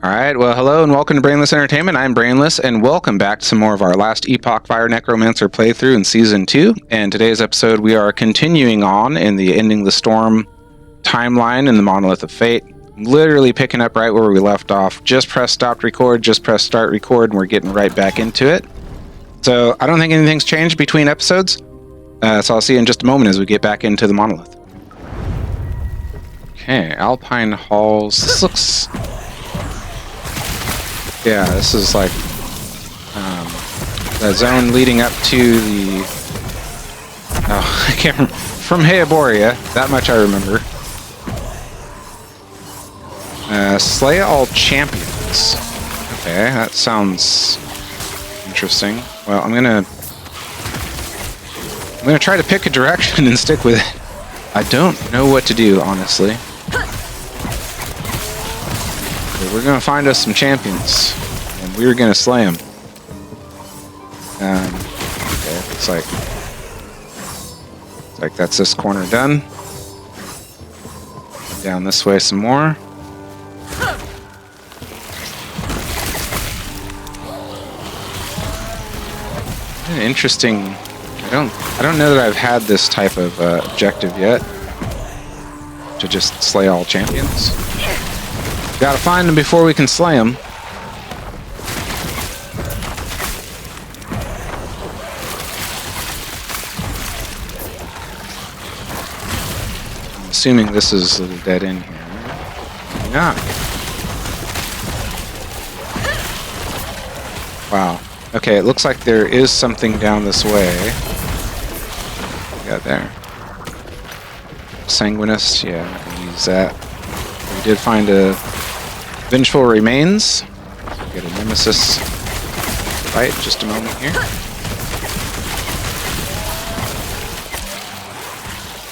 Alright, well hello and welcome to Brainless Entertainment. I'm Brainless and welcome back to some more of our Last Epoch Fire Necromancer playthrough in Season 2. And today's episode we are continuing on in the Ending the Storm timeline in the Monolith of Fate. Literally picking up right where we left off. Just press stop record, just press start record, and we're getting right back into it. So I don't think anything's changed between episodes. So I'll see you in just a moment as we get back into the Monolith. Okay, Alpine Halls. This looks... Yeah, this is like the zone leading up to the... Oh, I can't remember. From Heoboria, that much I remember. Slay all champions. Okay, that sounds interesting. Well, I'm gonna try to pick a direction and stick with it. I don't know what to do, honestly. But we're gonna find us some champions, and we're gonna slay them. Okay, it's like that's this corner done. Down this way some more. Interesting. I don't know that I've had this type of objective yet. To just slay all champions. Gotta find them before we can slay them. I'm assuming this is a dead end here. Maybe not. Wow. Okay, it looks like there is something down this way. Got there. Sanguinus, yeah, I'm not gonna use that. We did find a Vengeful Remains. Get a Nemesis fight in just a moment here.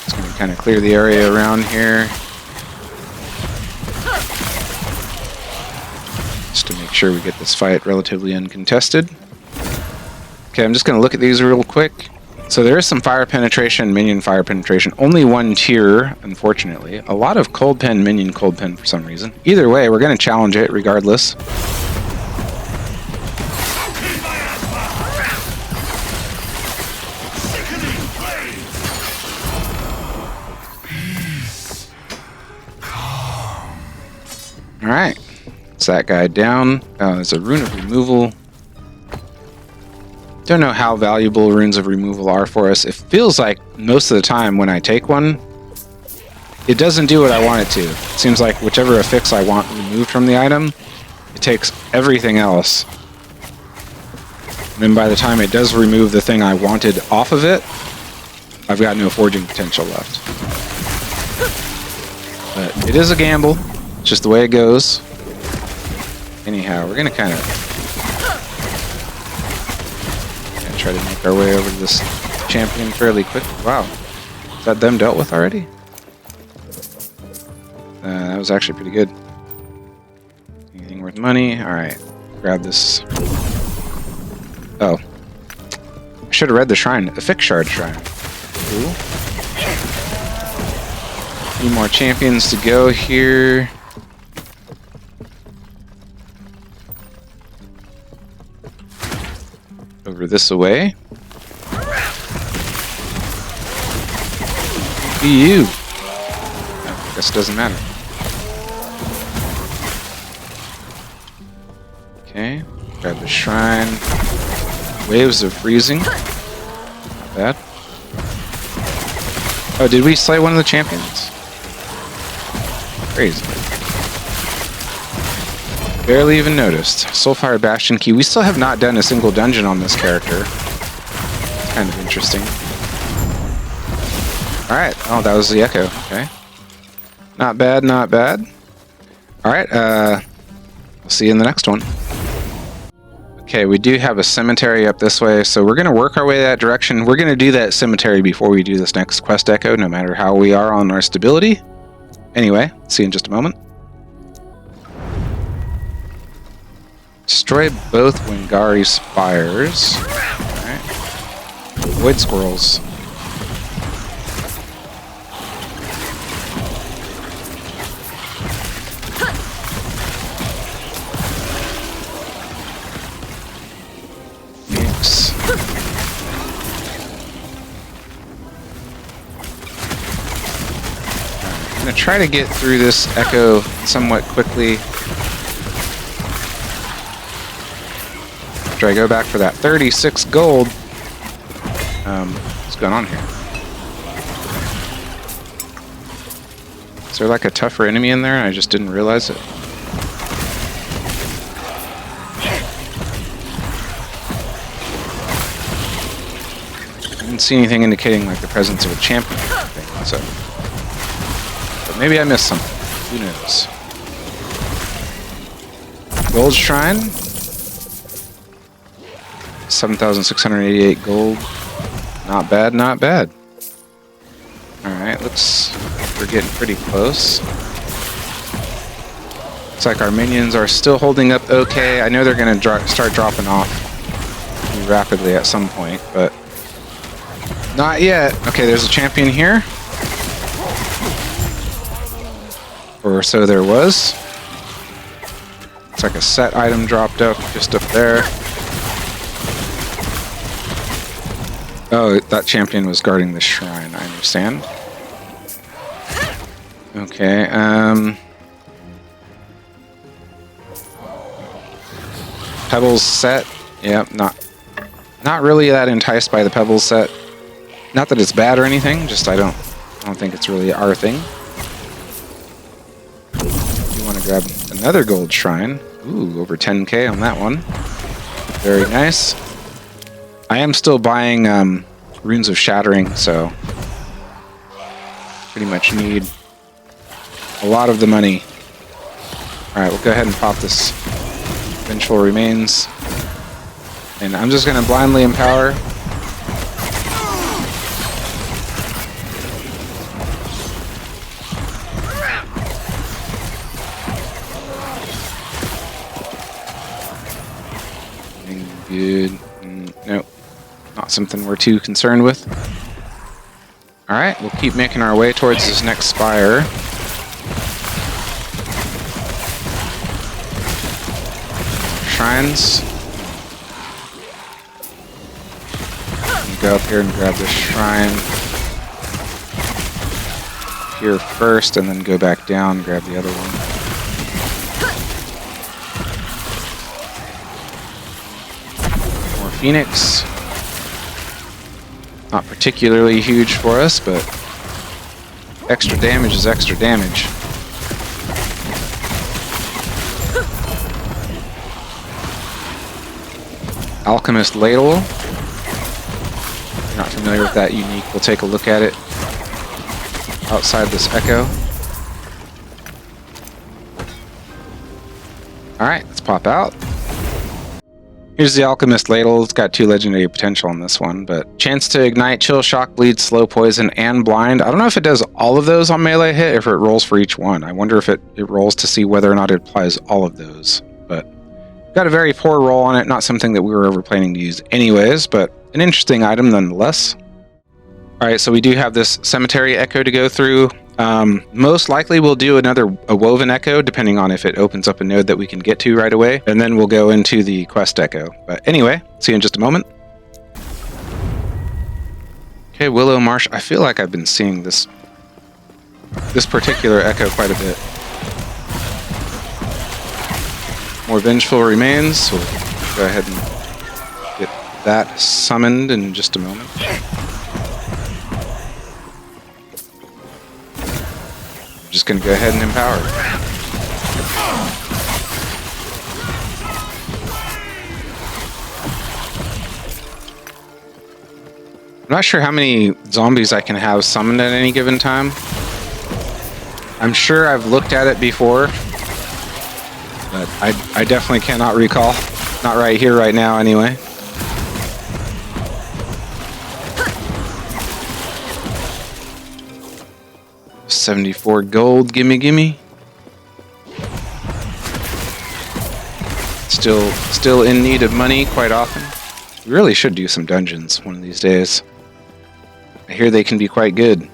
Just gonna kind of clear the area around here. Just to make sure we get this fight relatively uncontested. Okay, I'm just gonna look at these real quick. So there is some fire penetration, minion fire penetration. Only one tier, unfortunately. A lot of cold pen, minion cold pen for some reason. Either way, we're going to challenge it regardless. Alright. It's that guy down. There's a rune of removal. Don't know how valuable runes of removal are for us. It feels like most of the time when I take one, it doesn't do what I want it to. It seems like whichever affix I want removed from the item, it takes everything else. And then by the time it does remove the thing I wanted off of it, I've got no forging potential left. But it is a gamble. It's just the way it goes. Anyhow, we're going to kind of try to make our way over to this champion fairly quick. Wow. Is that them dealt with already? That was actually pretty good. Anything worth money? Alright. Grab this. Oh. I should have read the shrine. A fixed shard shrine. Cool. A few more champions to go here. Over this away. Be you. I guess it doesn't matter. Okay. Grab the shrine. Waves of freezing. Not bad. Oh, did we slay one of the champions? Crazy. Barely even noticed. Soulfire Bastion Key. We still have not done a single dungeon on this character. It's kind of interesting. Alright. Oh, that was the echo. Okay. Not bad, not bad. Alright, we'll see you in the next one. Okay, we do have a cemetery up this way, so we're going to work our way that direction. We're going to do that cemetery before we do this next quest echo, no matter how we are on our stability. Anyway, see you in just a moment. Destroy both Wingari spires. Alright. Void squirrels. gonna try to get through this echo somewhat quickly. After I go back for that 36 gold. What's going on here? Is there like a tougher enemy in there and I just didn't realize it? I didn't see anything indicating like the presence of a champion or anything, so. But maybe I missed something. Who knows? Gold Shrine. 7,688 gold. Not bad, not bad. Alright, we're getting pretty close. Looks like our minions are still holding up okay. I know they're going to start dropping off pretty rapidly at some point, but not yet. Okay, there's a champion here. Or so there was. Looks like a set item dropped up just up there. Oh, that champion was guarding the shrine, I understand. Okay, Pebbles set. Yep, not really that enticed by the Pebbles set. Not that it's bad or anything, just I don't think it's really our thing. You want to grab another gold shrine. Ooh, over 10k on that one. Very nice. I am still buying Runes of Shattering, so pretty much need a lot of the money. Alright, we'll go ahead and pop this Vengeful Remains. And I'm just going to blindly empower. Good. Nope. Not something we're too concerned with. Alright, we'll keep making our way towards this next spire. Shrines. Go up here and grab this shrine. Here first, and then go back down and grab the other one. Phoenix. Not particularly huge for us, but extra damage is extra damage. Alchemist Ladle. If you're not familiar with that unique, we'll take a look at it outside this echo. Alright, let's pop out. Here's the Alchemist Ladle. It's got 2 legendary potential on this one, but chance to ignite, chill, shock, bleed, slow poison, and blind. I don't know if it does all of those on melee hit, or if it rolls for each one. I wonder if it rolls to see whether or not it applies all of those. But got a very poor roll on it, not something that we were ever planning to use anyways, but an interesting item nonetheless. Alright, so we do have this Cemetery Echo to go through. Most likely we'll do a Woven Echo, depending on if it opens up a node that we can get to right away, and then we'll go into the Quest Echo. But anyway, see you in just a moment. Okay, Willow Marsh. I feel like I've been seeing this particular Echo quite a bit. More Vengeful Remains, so we'll go ahead and get that summoned in just a moment. Just going to go ahead and empower. I'm not sure how many zombies I can have summoned at any given time. I'm sure I've looked at it before, but I definitely cannot recall. Not right here, right now, anyway. $74 gold, gimme. Still in need of money quite often. We really should do some dungeons one of these days. I hear they can be quite good.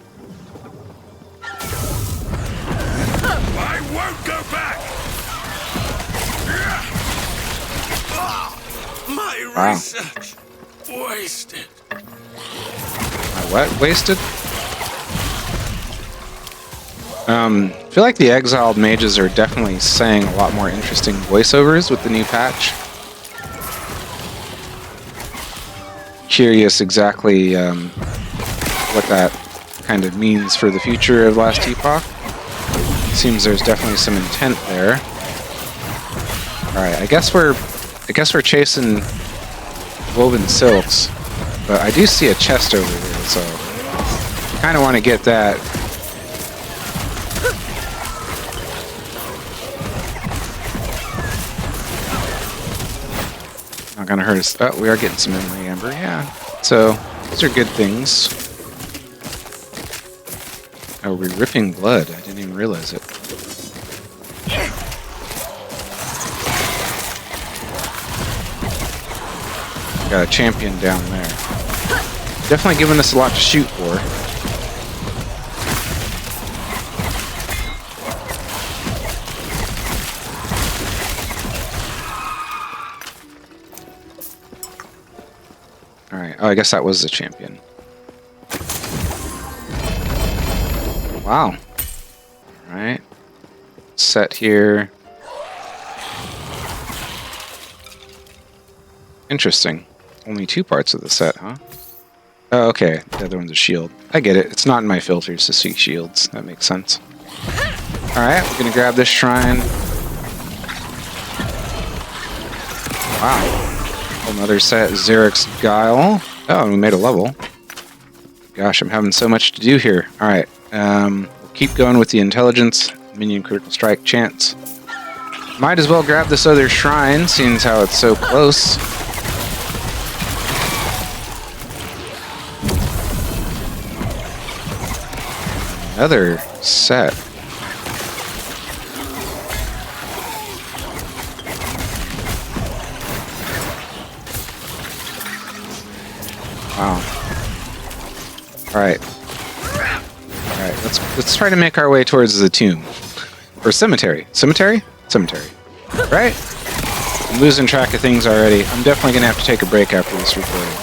I won't go back. My research wasted. My what? Wasted? I feel like the exiled mages are definitely saying a lot more interesting voiceovers with the new patch. Curious exactly what that kind of means for the future of Last Epoch. Seems there's definitely some intent there. All right, I guess we're chasing woven silks, but I do see a chest over here, so kind of want to get that. Not gonna hurt us. Oh, we are getting some memory amber, yeah. So those are good things. Oh, we're ripping blood. I didn't even realize it. Got a champion down there. Definitely giving us a lot to shoot for. Alright, oh, I guess that was the champion. Wow. Alright. Set here. Interesting. Only 2 parts of the set, huh? Oh, okay. The other one's a shield. I get it. It's not in my filters to see shields. That makes sense. Alright, we're gonna grab this shrine. Wow. Another set, Xeric's Guile. Oh, we made a level. Gosh, I'm having so much to do here. Alright, we'll keep going with the intelligence, minion critical strike chance. Might as well grab this other shrine, seeing as how it's so close. Another set. Wow. Alright. Alright, let's try to make our way towards the tomb. Or cemetery. Cemetery? Cemetery. Right? I'm losing track of things already. I'm definitely gonna have to take a break after this recording.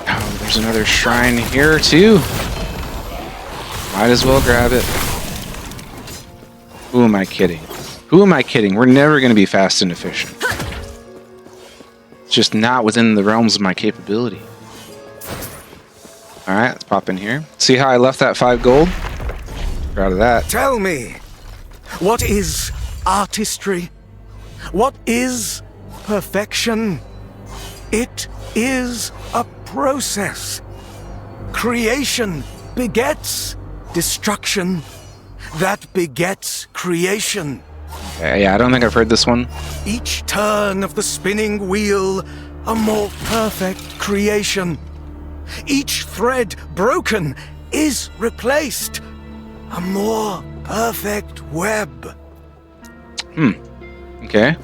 Oh, there's another shrine here too. Might as well grab it. Who am I kidding? Who am I kidding? We're never gonna be fast and efficient. It's just not within the realms of my capability. Alright, let's pop in here. See how I left that 5 gold? Proud of that. Tell me, what is artistry? What is perfection? It is a process. Creation begets destruction. That begets creation. Okay, yeah, I don't think I've heard this one. Each turn of the spinning wheel, a more perfect creation. Each thread broken is replaced. A more perfect web. Okay.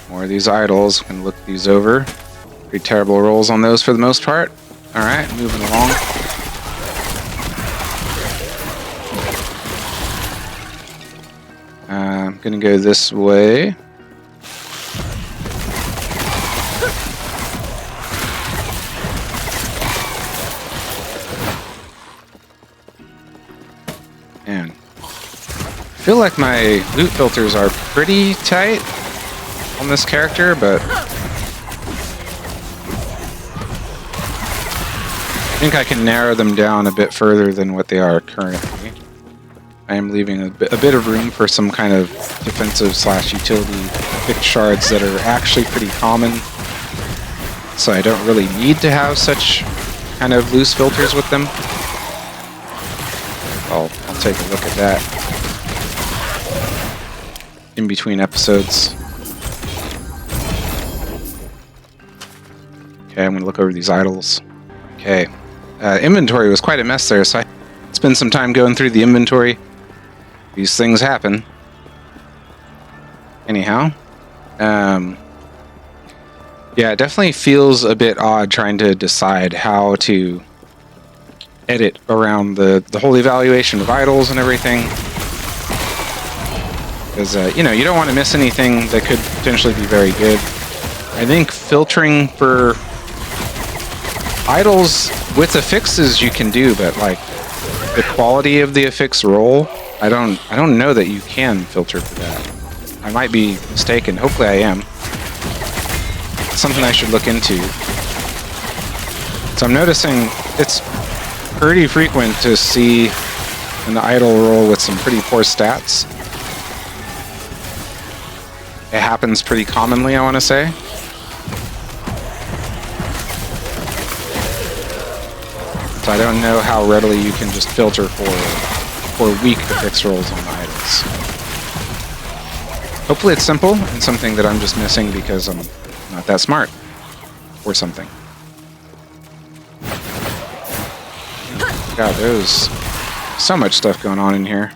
More of these idols. Can look these over. Pretty terrible rolls on those for the most part. Alright, moving along. I'm gonna go this way. And I feel like my loot filters are pretty tight on this character, but I think I can narrow them down a bit further than what they are currently. I am leaving a bit of room for some kind of defensive / utility picked shards that are actually pretty common, so I don't really need to have such kind of loose filters with them. I'll take a look at that in between episodes. Okay, I'm going to look over these idols. Okay. Inventory was quite a mess there, so I spent some time going through the inventory. These things happen. Anyhow. Yeah, it definitely feels a bit odd trying to decide how to edit around the whole evaluation of idols and everything. Because, you know, you don't want to miss anything that could potentially be very good. I think filtering for idols with affixes you can do, but like the quality of the affix roll, I don't know that you can filter for that. I might be mistaken. Hopefully I am. It's something I should look into. So I'm noticing it's pretty frequent to see an idol roll with some pretty poor stats. It happens pretty commonly, I want to say. So I don't know how readily you can just filter for weak affix rolls on the idols. Hopefully it's simple and something that I'm just missing because I'm not that smart or something. God, there's so much stuff going on in here.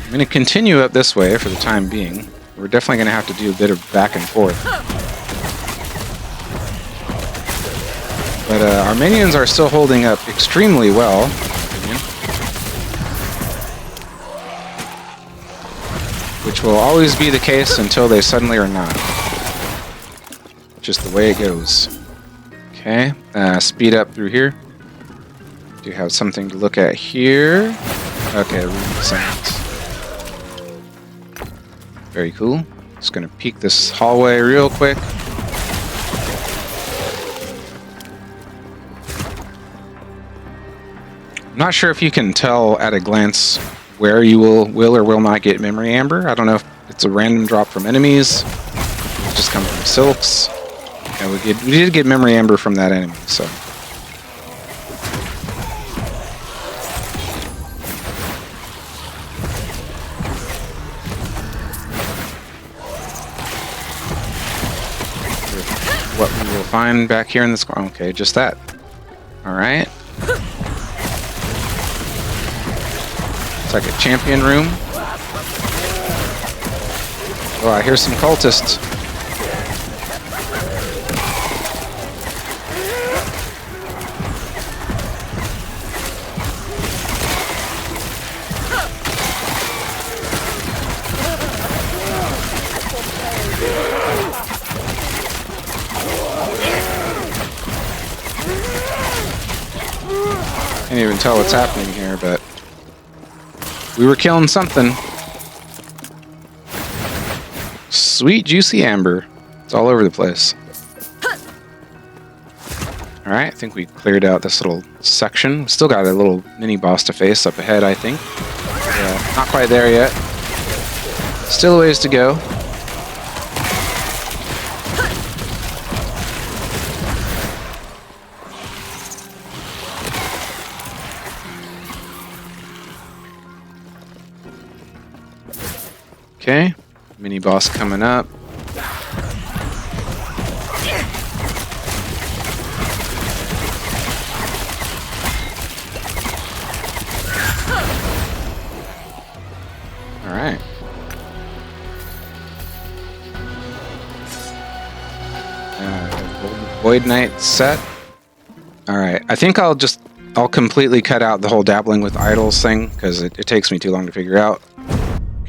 I'm going to continue up this way for the time being. We're definitely going to have to do a bit of back and forth. But our minions are still holding up extremely well, in my opinion. Which will always be the case until they suddenly are not. Just the way it goes. Okay, speed up through here. Do have something to look at here. Okay, room sounds. Very cool. Just gonna peek this hallway real quick. I'm not sure if you can tell at a glance where you will or will not get memory amber. I don't know if it's a random drop from enemies. It just comes from silks. Yeah, we did get memory amber from that enemy, so. What we will find back here in this corner. Okay, just that. Alright. It's like a champion room. Oh, I hear some cultists. Can't even tell what's happening here, but we were killing something. Sweet juicy amber. It's all over the place. Alright, I think we cleared out this little section. Still got a little mini boss to face up ahead, I think. Yeah, not quite there yet. Still a ways to go. Okay, mini boss coming up. All right. Void Knight set. All right, I think I'll completely cut out the whole dabbling with idols thing because it takes me too long to figure out.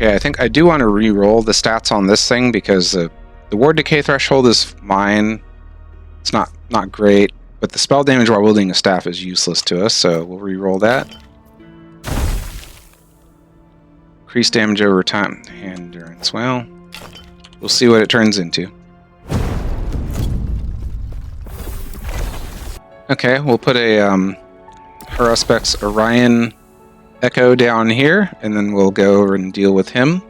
Okay, I think I do want to re-roll the stats on this thing because the ward decay threshold is fine. It's not great, but the spell damage while wielding a staff is useless to us, so we'll re-roll that. Increase damage over time. Hand endurance. Well, we'll see what it turns into. Okay, we'll put a Haruspex Orian Echo down here, and then we'll go over and deal with him.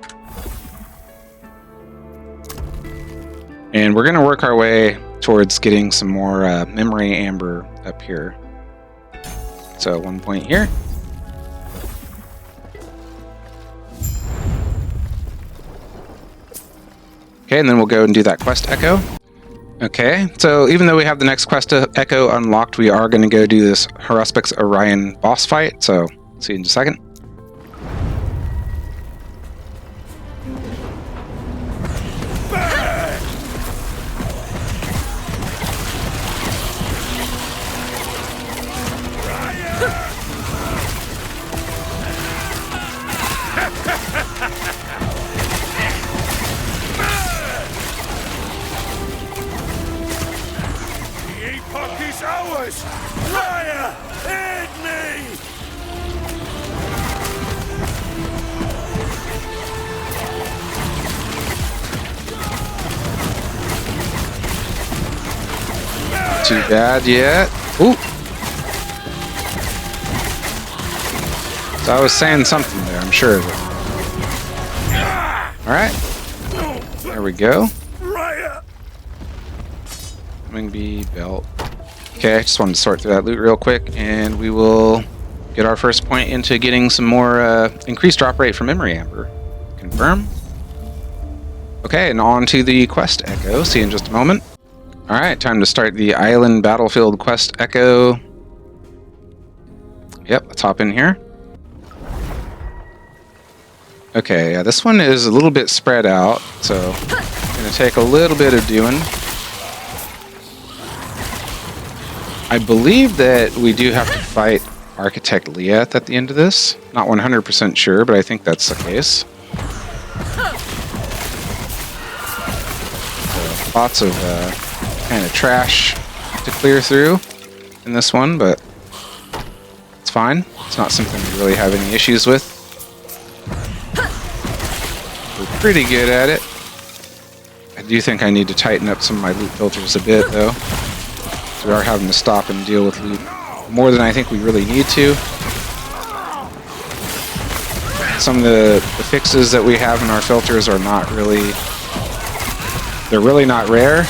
And we're going to work our way towards getting some more memory amber up here. So 1 point here. Okay, and then we'll go and do that quest echo. Okay, so even though we have the next quest echo unlocked, we are going to go do this Haruspex Orian boss fight, so see you in a second. Push! Fire! Hit me! Too bad yet. Ooh. So I was saying something there, I'm sure of it. Alright. There we go. Wing belt. Okay, I just wanted to sort through that loot real quick, and we will get our first point into getting some more increased drop rate from Memory Amber. Confirm. Okay, and on to the quest echo. See you in just a moment. Alright, time to start the Island Battlefield quest echo. Yep, let's hop in here. Okay, yeah, this one is a little bit spread out, so it's going to take a little bit of doing. I believe that we do have to fight Architect Liath at the end of this. Not 100% sure, but I think that's the case. So, lots of kind of trash to clear through in this one, but it's fine. It's not something we really have any issues with. We're pretty good at it. I do think I need to tighten up some of my loot filters a bit, though. So we are having to stop and deal with loot more than I think we really need to. Some of the fixes that we have in our filters are not really... They're really not rare,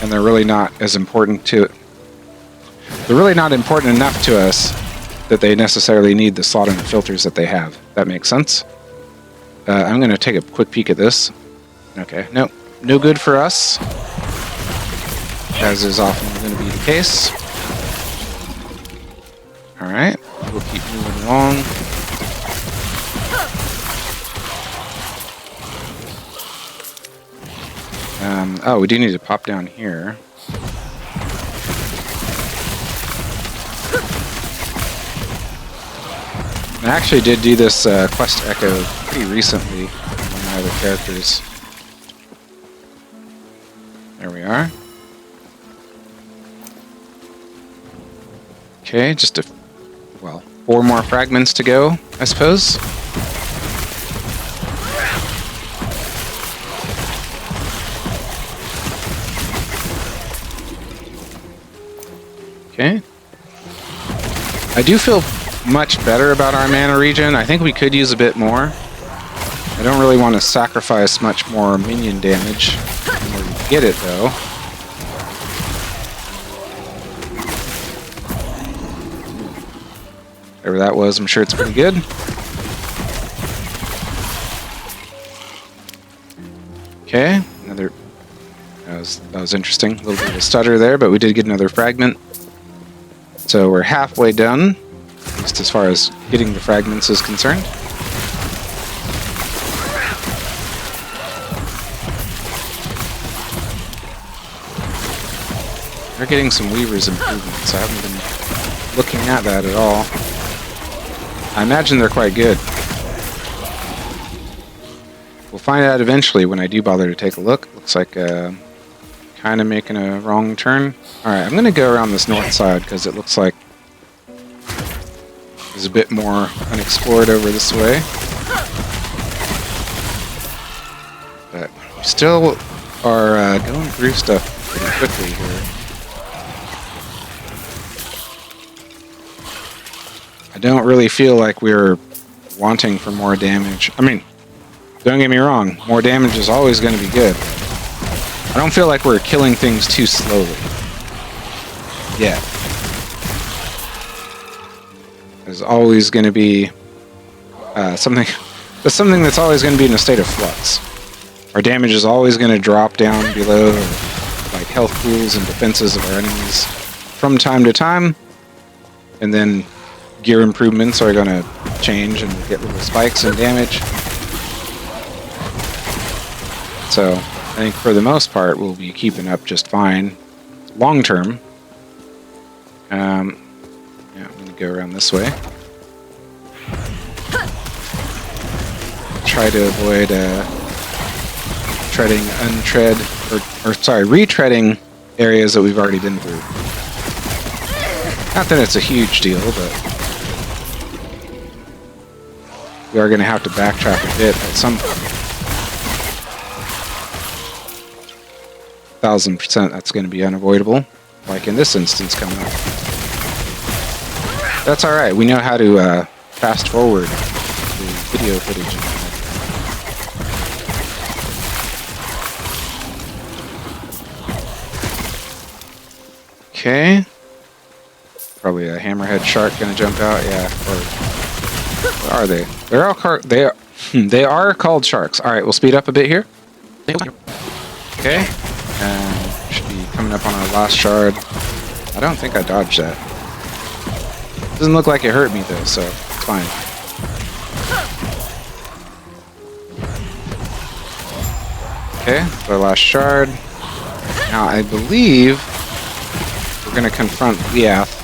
and they're really not as important to... They're really not important enough to us that they necessarily need the slot in the filters that they have. That makes sense? I'm going to take a quick peek at this. Okay, nope. No good for us. As is often going to be the case. Alright, we'll keep moving along. Oh, we do need to pop down here. I actually did do this quest echo pretty recently with one of my other characters. There we are. Okay, just well, 4 more fragments to go, I suppose. Okay. I do feel much better about our mana regen. I think we could use a bit more. I don't really want to sacrifice much more minion damage in order to get it, though. Whatever that was, I'm sure it's pretty good. Okay, another... That was interesting. A little bit of a stutter there, but we did get another fragment. So we're halfway done, at least as far as getting the fragments is concerned. We're getting some Weaver's improvements. I haven't been looking at that at all. I imagine they're quite good. We'll find out eventually when I do bother to take a look. Looks like kind of making a wrong turn. Alright, I'm going to go around this north side because it looks like there's a bit more unexplored over this way. But we still are going through stuff pretty quickly here. I don't really feel like we're wanting for more damage. I mean, don't get me wrong, more damage is always going to be good. I don't feel like we're killing things too slowly. Yeah. There's always going to be something that's always going to be in a state of flux. Our damage is always going to drop down below like health pools and defenses of our enemies from time to time, and then gear improvements are going to change and get little spikes in damage. So I think for the most part we'll be keeping up just fine long term. Yeah, I'm going to go around this way. Try to avoid retreading areas that we've already been through. Not that it's a huge deal, but we are going to have to backtrack a bit at some point. 1000% that's going to be unavoidable, like in this instance coming up. That's alright, we know how to fast forward the video footage. Okay. Probably a hammerhead shark gonna jump out, yeah. Or what are they? They're all they are called sharks. Alright, we'll speed up a bit here. Okay. And should be coming up on our last shard. I don't think I dodged that. Doesn't look like it hurt me though, so it's fine. Okay, our last shard. Now I believe we're gonna confront Liath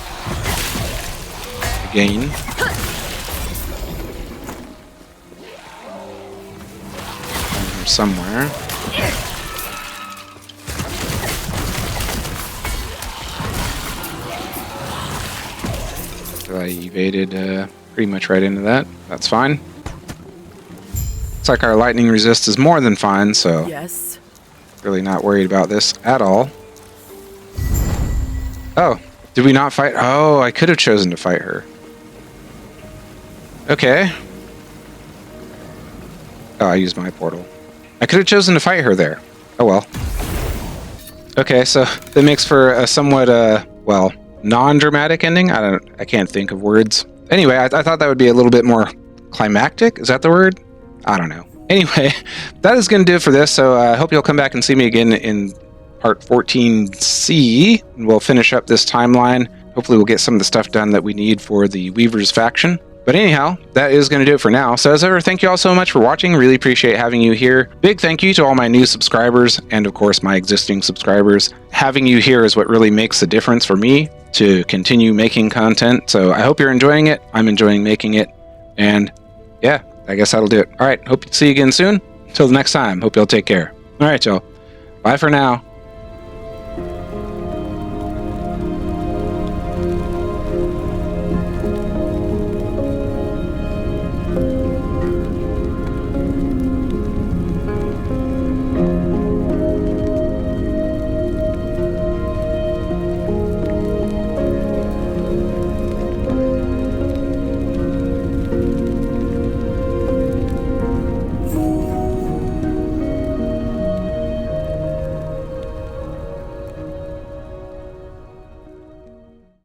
again. Down here somewhere. So I evaded pretty much right into that. That's fine. Looks like our lightning resist is more than fine, so Yes. really not worried about this at all. Oh, did we not fight? Oh, I could have chosen to fight her. Okay. Oh, I used my portal. I could have chosen to fight her there. Oh well. Okay, so that makes for a somewhat, well, non-dramatic ending. I can't think of words. Anyway, I thought that would be a little bit more climactic. Is that the word? I don't know. Anyway, that is going to do it for this. So I hope you'll come back and see me again in part 14C. And we'll finish up this timeline. Hopefully we'll get some of the stuff done that we need for the Weaver's faction. But anyhow, that is going to do it for now. So as ever, thank you all so much for watching. Really appreciate having you here. Big thank you to all my new subscribers and of course my existing subscribers. Having you here is what really makes the difference for me to continue making content. So I hope you're enjoying it. I'm enjoying making it. And yeah, I guess that'll do it. All right, hope to see you again soon. Until the next time, hope you'll take care. All right, y'all. Bye for now.